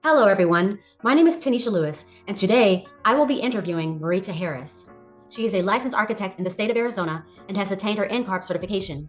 Hello, everyone. My name is Tanisha Lewis, and today I will be interviewing Maurita Harris. She is a licensed architect in the state of Arizona and has attained her NCARB certification.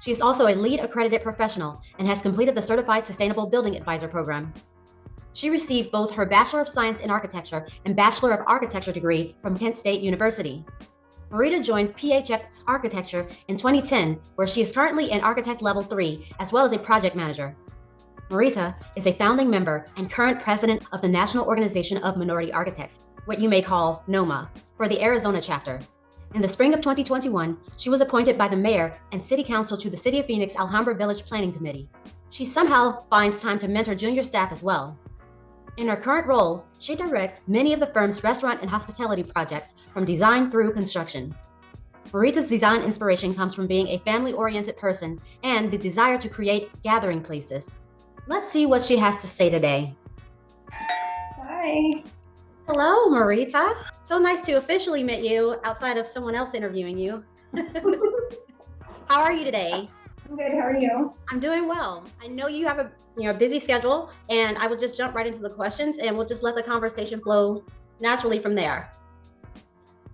She is also a LEED accredited professional and has completed the Certified Sustainable Building Advisor program. She received both her Bachelor of Science in Architecture and Bachelor of Architecture degree from Kent State University. Maurita joined PHX Architecture in 2010, where she is currently in Architect Level 3 as well as a project manager. Maurita is a founding member and current president of the National Organization of Minority Architects, what you may call NOMA, for the Arizona chapter. In the spring of 2021, she was appointed by the mayor and city council to the City of Phoenix Alhambra Village Planning Committee. She somehow finds time to mentor junior staff as well. In her current role, she directs many of the firm's restaurant and hospitality projects from design through construction. Maurita's design inspiration comes from being a family-oriented person and the desire to create gathering places. Let's see what she has to say today. Hi. Hello, Maurita. So nice to officially meet you outside of someone else interviewing you. How are you today? I'm good. How are you? I'm doing well. I know you have a busy schedule, and I will just jump right into the questions, and we'll just let the conversation flow naturally from there.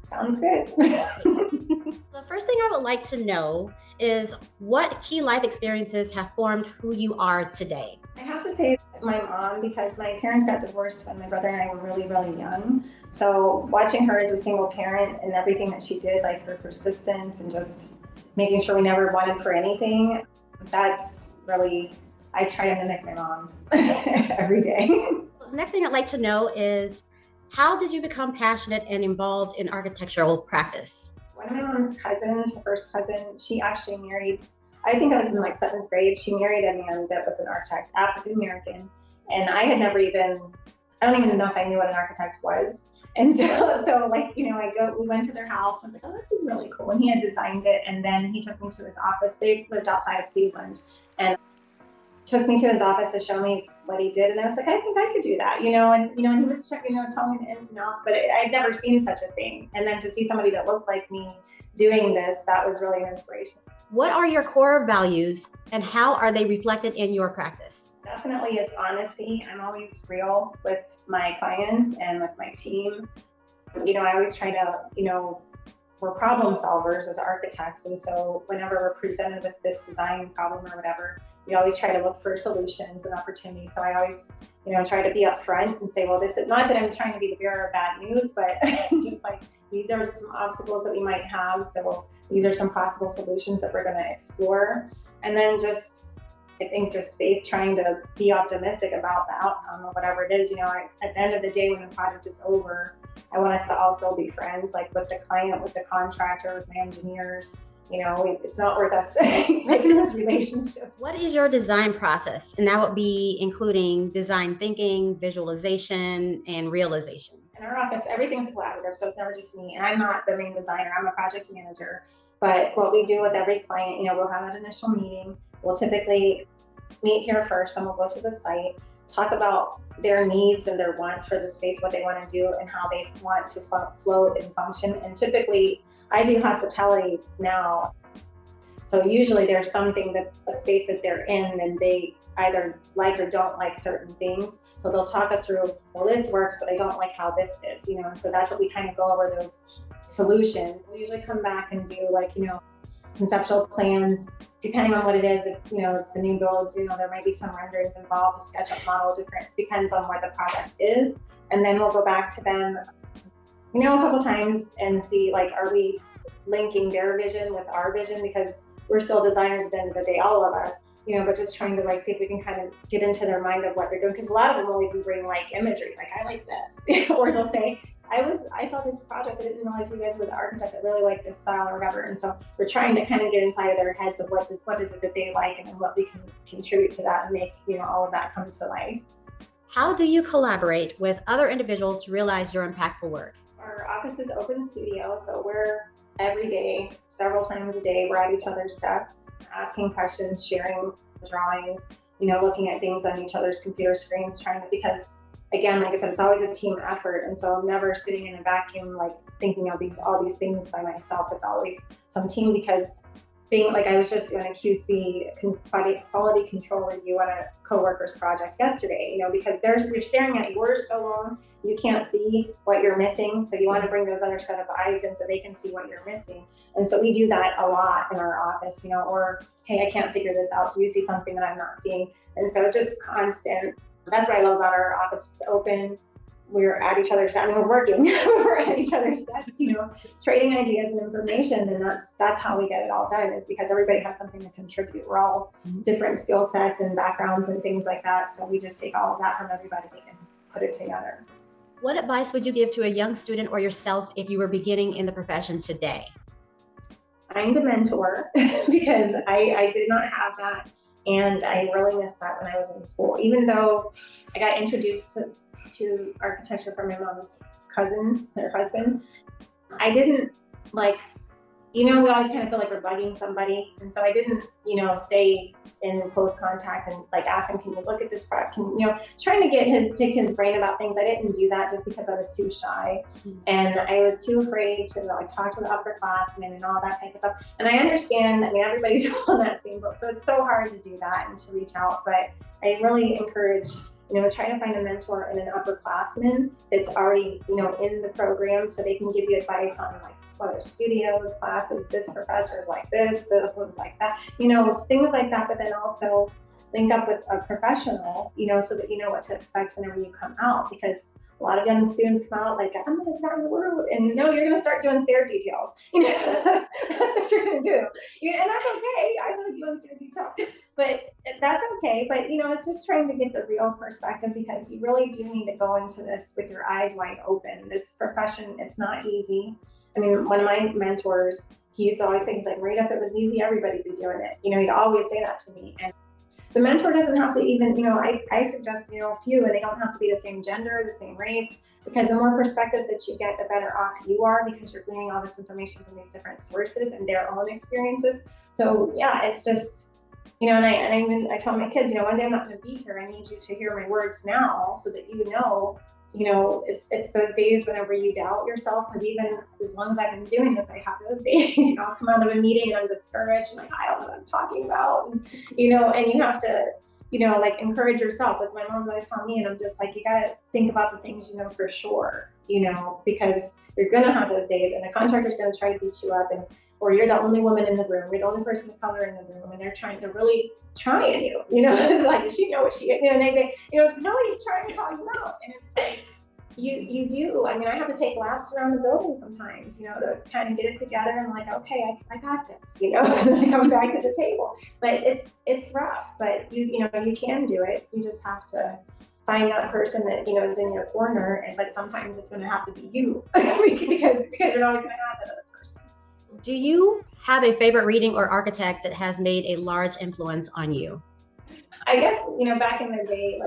Sounds good. The first thing I would like to know is what key life experiences have formed who you are today? I have to say my mom, because my parents got divorced when my brother and I were really, really young. So watching her as a single parent and everything that she did, like her persistence and just making sure we never wanted for anything, that's really, I try to mimic my mom every day. The next thing I'd like to know is how did you become passionate and involved in architectural practice? One of my mom's cousins, her first cousin, she actually married, I think I was in like 7th grade, she married a man that was an architect, African American, and I had never even, I don't even know if I knew what an architect was. And so like, we went to their house, and I was like, oh, this is really cool. And he had designed it, and then he took me to his office. They lived outside of Cleveland, and took me to his office to show me what he did, and I was like, I think I could do that, and he was telling me the ins and outs, but I'd never seen such a thing. And then to see somebody that looked like me doing this, that was really an inspiration. What are your core values, and how are they reflected in your practice? Definitely, it's honesty. I'm always real with my clients and with my team. I always try to, we're problem solvers as architects, and so whenever we're presented with this design problem or whatever, we always try to look for solutions and opportunities. So I always, try to be upfront and say, well, this is not that I'm trying to be the bearer of bad news, but just like, these are some obstacles that we might have. So these are some possible solutions that we're going to explore. And then I think just faith, trying to be optimistic about the outcome of whatever it is. At the end of the day, when the project is over, I want us to also be friends, like with the client, with the contractor, with my engineers. It's not worth us making this relationship. What is your design process? And that would be including design thinking, visualization, and realization. In our office, everything's collaborative, so it's never just me. And I'm not the main designer, I'm a project manager. But what we do with every client, we'll have that initial meeting. We'll typically meet here first, and we'll go to the site, talk about their needs and their wants for the space, what they want to do, and how they want to float and function. And typically, I do hospitality now. So usually there's something that a space that they're in and they either like or don't like certain things. So they'll talk us through, well, this works, but I don't like how this is, and so that's what we kind of go over, those solutions. We usually come back and do conceptual plans, depending on what it is. If it's a new build, there might be some renderings involved, a SketchUp model, depends on what the project is. And then we'll go back to them, a couple times and see, are we linking their vision with our vision? Because we're still designers at the end of the day, all of us, but just trying to see if we can kind of get into their mind of what they're doing. Because a lot of them will even bring imagery, I like this, or they'll say, I saw this project, I didn't realize you guys were the architect that really liked this style or whatever. And so we're trying to kind of get inside of their heads of what is it that they like, and then what we can contribute to that and make, all of that come to life. How do you collaborate with other individuals to realize your impactful work? Our office is open studio, so we're every day, several times a day, we're at each other's desks, asking questions, sharing drawings, looking at things on each other's computer screens, because again, like I said, it's always a team effort. And so I'm never sitting in a vacuum, thinking of all these things by myself. It's always some team, because thing, like I was just doing a QC quality control review on a coworker's project yesterday, because they're staring at yours so long, you can't see what you're missing. So you want to bring those other set of eyes in so they can see what you're missing. And so we do that a lot in our office, or, hey, I can't figure this out. Do you see something that I'm not seeing? And so it's just constant. That's what I love about our office. It's open. We're at each other's, we're working, we're at each other's desks, trading ideas and information. And that's how we get it all done, is because everybody has something to contribute. We're all different skill sets and backgrounds and things like that. So we just take all of that from everybody and put it together. What advice would you give to a young student or yourself if you were beginning in the profession today? Find a mentor because I did not have that. And I really missed that when I was in school. Even though I got introduced to architecture from my mom's cousin, her husband, I didn't we always kind of feel like we're bugging somebody. And so I didn't, stay in close contact and ask him, can you look at this product? Trying to pick his brain about things. I didn't do that just because I was too shy. And I was too afraid to talk to the upperclassmen and all that type of stuff. And I understand, everybody's on that same boat. So it's so hard to do that and to reach out. But I really encourage, try to find a mentor and an upperclassman that's already, in the program, so they can give you advice on whether studios, classes, this professor like this one's like that, things like that. But then also link up with a professional, so that you know what to expect whenever you come out, because a lot of young students come out like, I'm going to design the world, and you're going to start doing stair details. That's what you're going to do, and that's okay. I started doing stair details too, but that's okay. But it's just trying to get the real perspective, because you really do need to go into this with your eyes wide open. This profession, it's not easy. One of my mentors, he used to always say, he's like, Maurita, if it was easy, everybody'd be doing it. He'd always say that to me. And the mentor doesn't have to even, I suggest, a few, and they don't have to be the same gender, the same race, because the more perspectives that you get, the better off you are, because you're gleaning all this information from these different sources and their own experiences. So yeah, it's just, and I tell my kids, one day I'm not going to be here. I need you to hear my words now, so that it's those days whenever you doubt yourself, because even as long as I've been doing this, I have those days. I'll come out of a meeting and I'm discouraged, and I don't know what I'm talking about, and you have to, encourage yourself. As my mom always taught me, and I'm just like, you gotta think about the things for sure, because you're gonna have those days, and the contractor's gonna try to beat you up, or you're the only woman in the room, you're the only person of color in the room, and they're really trying you, she know what she is, and they nobody's trying to call you out, and it's like, you do. I have to take laps around the building sometimes, to kind of get it together, and okay, I got this, and I come back to the table. But it's rough, but you can do it. You just have to find that person that is in your corner, but sometimes it's going to have to be you because you're always going to have that other person. Do you have a favorite reading or architect that has made a large influence on you? I guess, back in the day,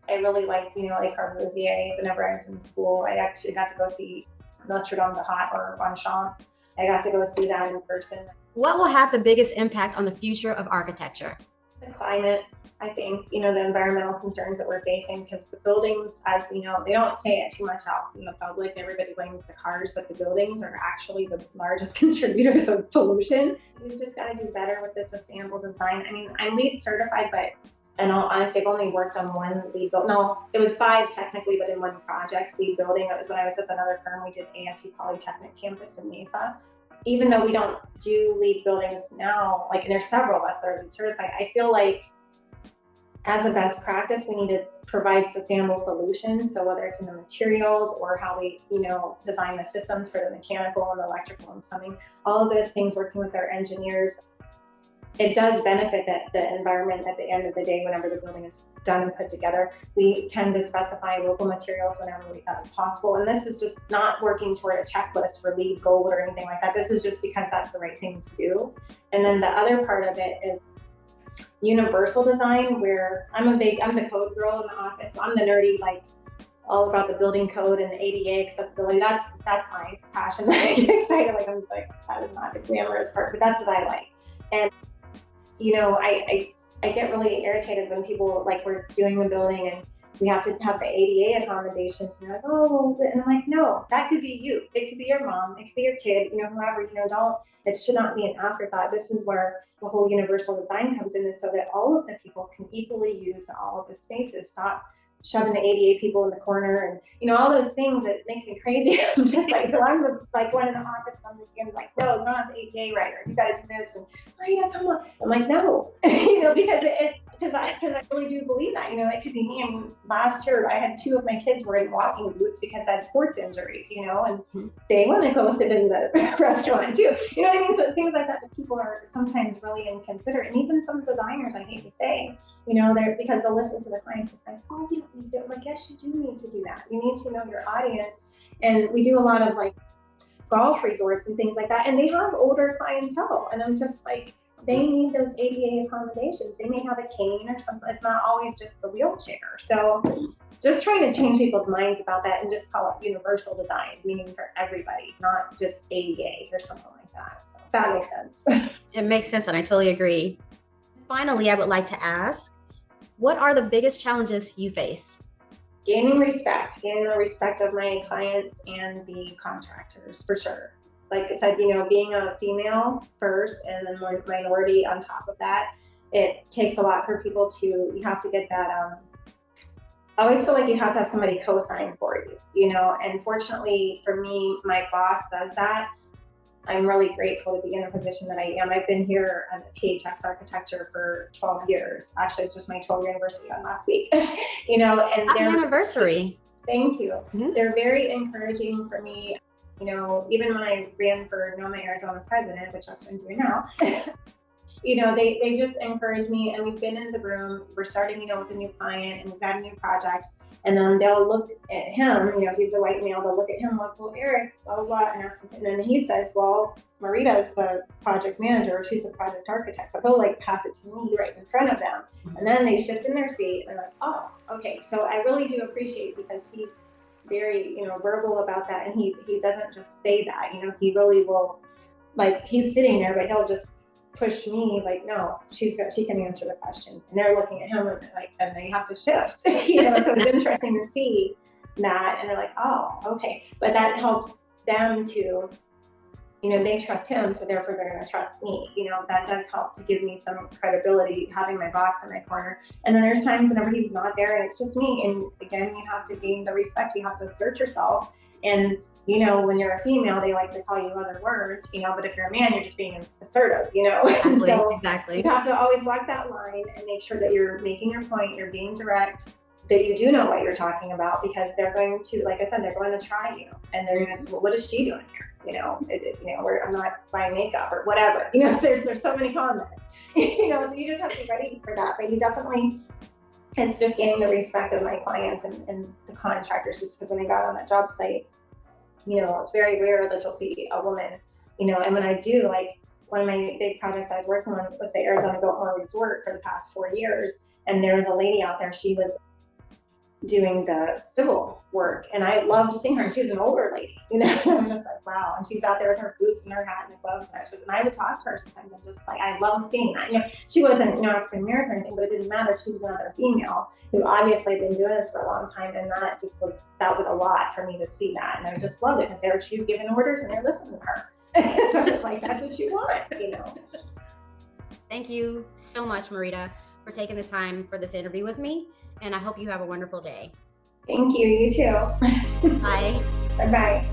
I really liked, Corbusier. Whenever I was in school, I actually got to go see Notre Dame de Haute or Bonchamp. I got to go see that in person. What will have the biggest impact on the future of architecture? The climate, I think, the environmental concerns that we're facing, because the buildings, as we know, they don't say it too much out in the public. Everybody blames the cars, but the buildings are actually the largest contributors of pollution. We've just got to do better with this sustainable design. I'm LEED certified, but in all honesty, I've only worked on one LEED building. No, it was 5 technically, but in one project, LEED building. It was when I was with another firm. We did ASU Polytechnic campus in Mesa. Even though we don't do LEED buildings now, and there's several of us that are LEED certified, I feel like as a best practice, we need to provide sustainable solutions. So whether it's in the materials or how we, design the systems for the mechanical and the electrical and plumbing, all of those things, working with our engineers, it does benefit the environment at the end of the day. Whenever the building is done and put together, we tend to specify local materials whenever possible. And this is just not working toward a checklist for LEED Gold or anything like that. This is just because that's the right thing to do. And then the other part of it is universal design, where I'm the code girl in the office. So I'm the nerdy, all about the building code and the ADA accessibility. That's my passion. I get excited. I'm like, that is not the glamorous part, but that's what I like. And I get really irritated when people we're doing the building and we have to have the ADA accommodations. And they're like, oh, and I'm like, no, that could be you. It could be your mom. It could be your kid, whoever, it should not be an afterthought. This is where the whole universal design comes in, is so that all of the people can equally use all of the spaces. Stop shoving the ADA people in the corner and all those things. It makes me crazy. I'm just like, so I'm like going in the office and I'm like, no, you're not the ADA writer. You got to do this. And Maurita, come on. I'm like, no, because I really do believe that. It could be me. I mean, last year I had 2 of my kids were in walking boots because I had sports injuries, and they want to go sit in the restaurant too. You know what I mean? So it's things like that people are sometimes really inconsiderate, and even some designers, I hate to say, they're, because they'll listen to the clients, oh, you don't need to do it. I'm like, yes, you do need to do that. You need to know your audience. And we do a lot of like golf resorts and things like that, and they have older clientele, and I'm just like, they need those ADA accommodations. They may have a cane or something. It's not always just the wheelchair. So just trying to change people's minds about that and just call it universal design, meaning for everybody, not just ADA or something like that. So if that makes sense. It makes sense, and I totally agree. Finally, I would like to ask, what are the biggest challenges you face? Gaining the respect of my clients and the contractors, for sure. Like I said, being a female first and then minority on top of that, it takes a lot for people you have to get that, I always feel like you have to have somebody co-sign for you, and fortunately for me, my boss does that. I'm really grateful to be in a position that I am. I've been here at PHX Architecture for 12 years. Actually, it's just my 12th anniversary on last week, and Happy anniversary. Thank you. Mm-hmm. They're very encouraging for me. Even when I ran for NOMA Arizona president, which that's what I'm doing now, they just encourage me, and we've been in the room, we're starting, with a new client, and we've got a new project, and then they'll look at him, he's a white male, they'll look at him like, well, Eric, blah, blah, blah, and ask him, and then he says, well, Maurita is the project manager, she's a project architect, so he'll like pass it to me right in front of them, and then they shift in their seat, and they're like, oh, okay, so I really do appreciate, because he's very, verbal about that, and he doesn't just say that, he really will, like, he's sitting there, but he'll just push me like, no, she can answer the question, and they're looking at him and they have to shift, so it's interesting to see that, and they're like, oh, okay, but that helps them to, they trust him, so therefore they're going to trust me. That does help to give me some credibility, having my boss in my corner. And then there's times whenever he's not there and it's just me. And again, you have to gain the respect. You have to assert yourself. And, when you're a female, they like to call you other words, but if you're a man, you're just being assertive, Exactly, so exactly. You have to always walk that line and make sure that you're making your point, you're being direct, that you do know what you're talking about, because they're going to, like I said, they're going to try you, and they're going to, well, what is she doing here? I'm not buying makeup or whatever. There's so many comments. So you just have to be ready for that. But you definitely, it's just gaining the respect of my clients and the contractors. Just because when I got on that job site, it's very rare that you'll see a woman. And when I do, like one of my big projects I was working on was the Arizona Biltmore Resort for the past 4 years, and there was a lady out there. She was doing the civil work, and I loved seeing her, and she was an older lady, I'm just like, wow. And she's out there with her boots and her hat and the gloves, and I would talk to her sometimes. I'm just like, I love seeing that. She wasn't, African American or anything, but it didn't matter. She was another female who obviously had been doing this for a long time, and that was a lot for me to see that, and I just loved it, because she's giving orders and they're listening to her. So it's like, that's what you want, Thank you so much, Maurita, for taking the time for this interview with me, and I hope you have a wonderful day. Thank you. You too. Bye. Bye-bye.